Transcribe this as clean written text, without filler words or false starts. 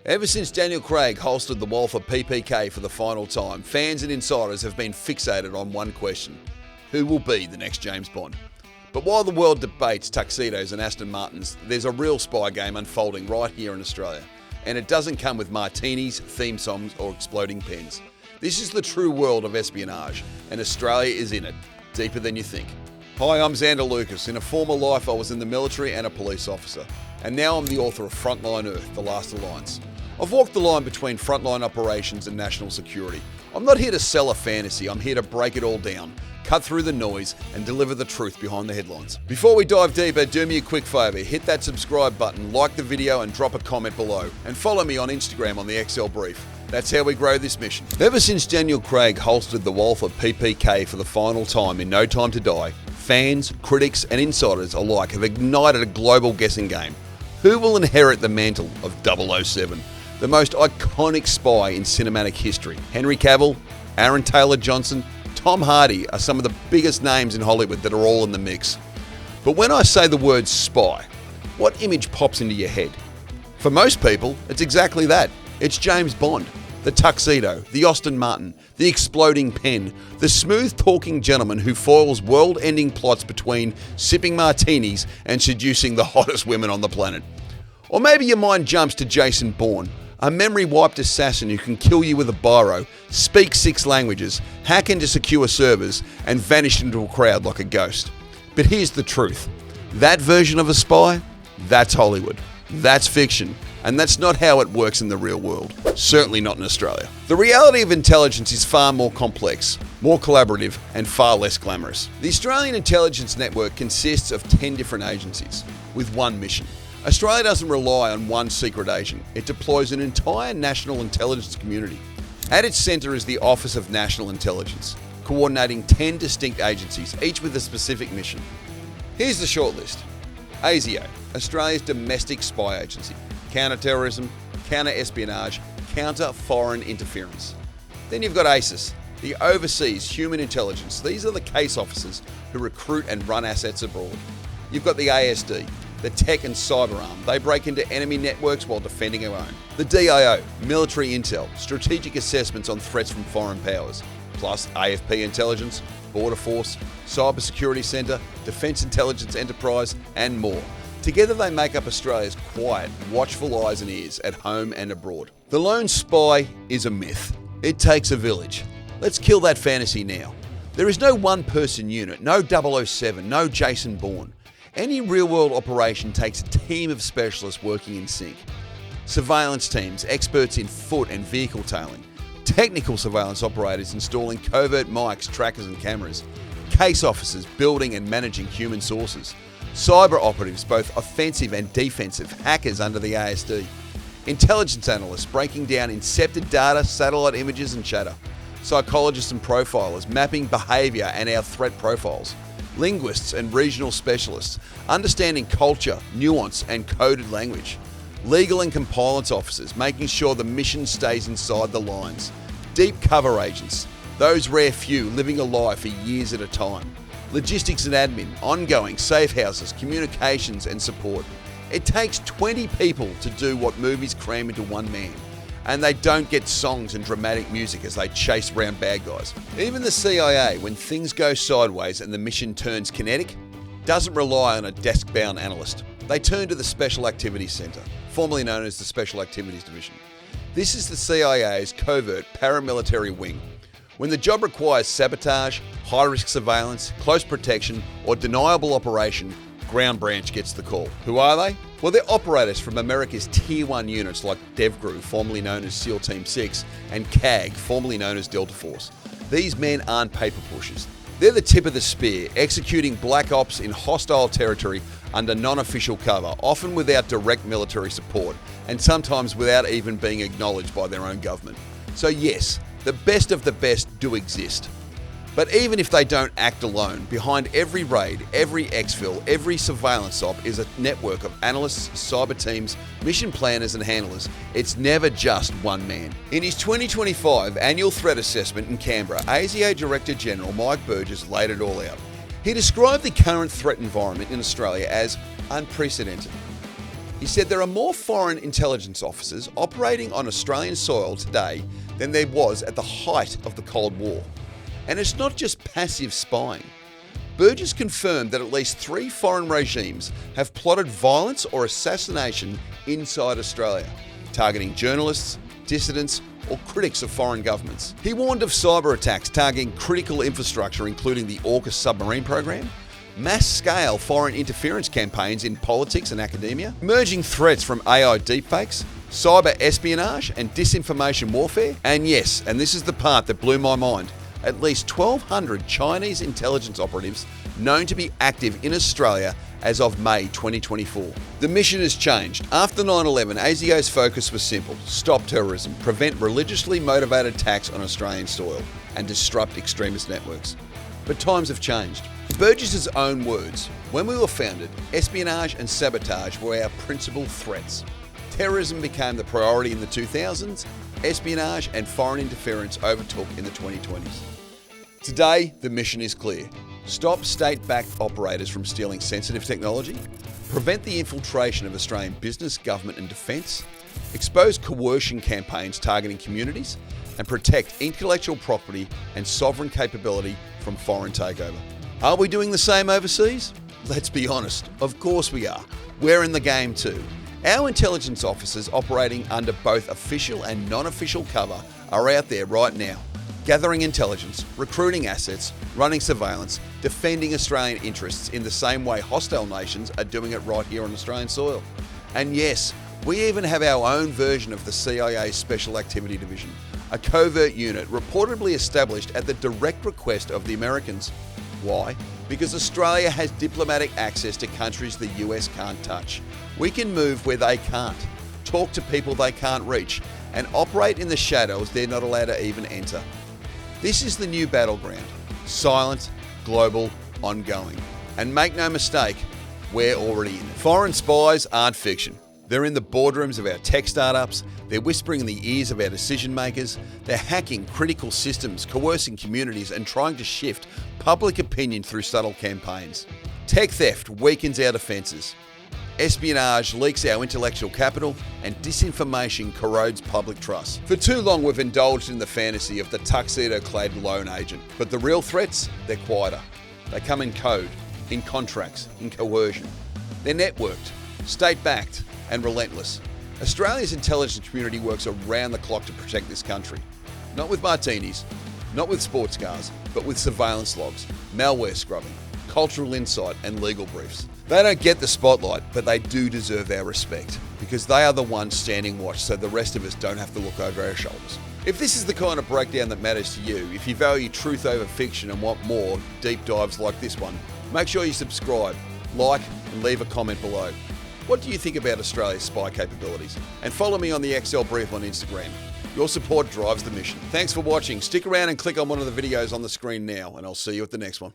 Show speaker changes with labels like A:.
A: Ever since Daniel Craig holstered the Walther PPK for the final time, fans and insiders have been fixated on one question: who will be the next James Bond? But while the world debates tuxedos and Aston Martins, there's a real spy game unfolding right here in Australia. And it doesn't come with martinis, theme songs or exploding pens. This is the true world of espionage, and Australia is in it, deeper than you think. Hi, I'm Xander Lucas. In a former life I was in the military and a police officer. And now I'm the author of Frontline Earth, The Last Alliance. I've walked the line between frontline operations and national security. I'm not here to sell a fantasy, I'm here to break it all down, cut through the noise and deliver the truth behind the headlines. Before we dive deeper, do me a quick favour, hit that subscribe button, like the video and drop a comment below. And follow me on Instagram on the XL Brief. That's how we grow this mission. Ever since Daniel Craig holstered the Walther PPK for the final time in No Time to Die, fans, critics and insiders alike have ignited a global guessing game. Who will inherit the mantle of 007? The most iconic spy in cinematic history. Henry Cavill, Aaron Taylor-Johnson, Tom Hardy are some of the biggest names in Hollywood that are all in the mix. But when I say the word spy, what image pops into your head? For most people, it's exactly that. It's James Bond. The tuxedo, the Aston Martin, the exploding pen, the smooth-talking gentleman who foils world-ending plots between sipping martinis and seducing the hottest women on the planet. Or maybe your mind jumps to Jason Bourne, a memory-wiped assassin who can kill you with a biro, speak 6 languages, hack into secure servers, and vanish into a crowd like a ghost. But here's the truth. That version of a spy, that's Hollywood. That's fiction. And that's not how it works in the real world. Certainly not in Australia. The reality of intelligence is far more complex, more collaborative, and far less glamorous. The Australian Intelligence Network consists of 10 different agencies, with one mission. Australia doesn't rely on one secret agent. It deploys an entire national intelligence community. At its centre is the Office of National Intelligence, coordinating 10 distinct agencies, each with a specific mission. Here's the shortlist. ASIO, Australia's domestic spy agency. Counter-terrorism, counter-espionage, counter-foreign interference. Then you've got ASIS, the overseas human intelligence. These are the case officers who recruit and run assets abroad. You've got the ASD, the tech and cyber arm. They break into enemy networks while defending our own. The DIO, military intel, strategic assessments on threats from foreign powers, plus AFP intelligence, border force, cybersecurity centre, defence intelligence enterprise, and more. Together they make up Australia's quiet, watchful eyes and ears at home and abroad. The lone spy is a myth. It takes a village. Let's kill that fantasy now. There is no one-person unit, no 007, no Jason Bourne. Any real-world operation takes a team of specialists working in sync. Surveillance teams, experts in foot and vehicle tailing. Technical surveillance operators installing covert mics, trackers and cameras. Case officers building and managing human sources. Cyber operatives, both offensive and defensive, hackers under the ASD. Intelligence analysts breaking down incepted data, satellite images and chatter. Psychologists and profilers mapping behaviour and our threat profiles. Linguists and regional specialists understanding culture, nuance and coded language. Legal and compliance officers making sure the mission stays inside the lines. Deep cover agents, those rare few living a lie for years at a time. Logistics and admin, ongoing, safe houses, communications and support. It takes 20 people to do what movies cram into one man. And they don't get songs and dramatic music as they chase around bad guys. Even the CIA, when things go sideways and the mission turns kinetic, doesn't rely on a desk-bound analyst. They turn to the Special Activities Centre, formerly known as the Special Activities Division. This is the CIA's covert paramilitary wing. When the job requires sabotage, high-risk surveillance, close protection, or deniable operation, Ground Branch gets the call. Who are they? Well, they're operators from America's Tier 1 units like DevGru, formerly known as SEAL Team 6, and CAG, formerly known as Delta Force. These men aren't paper pushers. They're the tip of the spear, executing black ops in hostile territory under non-official cover, often without direct military support, and sometimes without even being acknowledged by their own government. So yes, the best of the best do exist. But even if they don't act alone, behind every raid, every exfil, every surveillance op is a network of analysts, cyber teams, mission planners and handlers. It's never just one man. In his 2025 annual threat assessment in Canberra, ASIO Director General Mike Burgess laid it all out. He described the current threat environment in Australia as unprecedented. He said there are more foreign intelligence officers operating on Australian soil today than there was at the height of the Cold War. And it's not just passive spying. Burgess confirmed that at least 3 foreign regimes have plotted violence or assassination inside Australia, targeting journalists, dissidents, or critics of foreign governments. He warned of cyber attacks targeting critical infrastructure, including the AUKUS submarine program, mass-scale foreign interference campaigns in politics and academia, emerging threats from AI deepfakes, cyber espionage and disinformation warfare, and yes, and this is the part that blew my mind, at least 1,200 Chinese intelligence operatives known to be active in Australia as of May 2024. The mission has changed. After 9/11, ASIO's focus was simple: stop terrorism, prevent religiously motivated attacks on Australian soil, and disrupt extremist networks. But times have changed. In Burgess's own words, when we were founded, espionage and sabotage were our principal threats. Terrorism became the priority in the 2000s, espionage and foreign interference overtook in the 2020s. Today, the mission is clear. Stop state-backed operators from stealing sensitive technology, prevent the infiltration of Australian business, government and defence, expose coercion campaigns targeting communities, and protect intellectual property and sovereign capability from foreign takeover. Are we doing the same overseas? Let's be honest, of course we are. We're in the game too. Our intelligence officers operating under both official and non-official cover are out there right now, gathering intelligence, recruiting assets, running surveillance, defending Australian interests in the same way hostile nations are doing it right here on Australian soil. And yes, we even have our own version of the CIA's Special Activity Division, a covert unit reportedly established at the direct request of the Americans. Why? Because Australia has diplomatic access to countries the US can't touch. We can move where they can't, talk to people they can't reach, and operate in the shadows they're not allowed to even enter. This is the new battleground. Silent, global, ongoing. And make no mistake, we're already in it. Foreign spies aren't fiction. They're in the boardrooms of our tech startups, they're whispering in the ears of our decision makers, they're hacking critical systems, coercing communities and trying to shift public opinion through subtle campaigns. Tech theft weakens our defences. Espionage leaks our intellectual capital, and disinformation corrodes public trust. For too long we've indulged in the fantasy of the tuxedo-clad lone agent, but the real threats, they're quieter. They come in code, in contracts, in coercion. They're networked, state-backed, and relentless. Australia's intelligence community works around the clock to protect this country. Not with martinis, not with sports cars, but with surveillance logs, malware scrubbing, cultural insight, and legal briefs. They don't get the spotlight, but they do deserve our respect, because they are the ones standing watch so the rest of us don't have to look over our shoulders. If this is the kind of breakdown that matters to you, if you value truth over fiction and want more deep dives like this one, make sure you subscribe, like, and leave a comment below. What do you think about Australia's spy capabilities? And follow me on the Excel Brief on Instagram. Your support drives the mission. Thanks for watching. Stick around and click on one of the videos on the screen now, and I'll see you at the next one.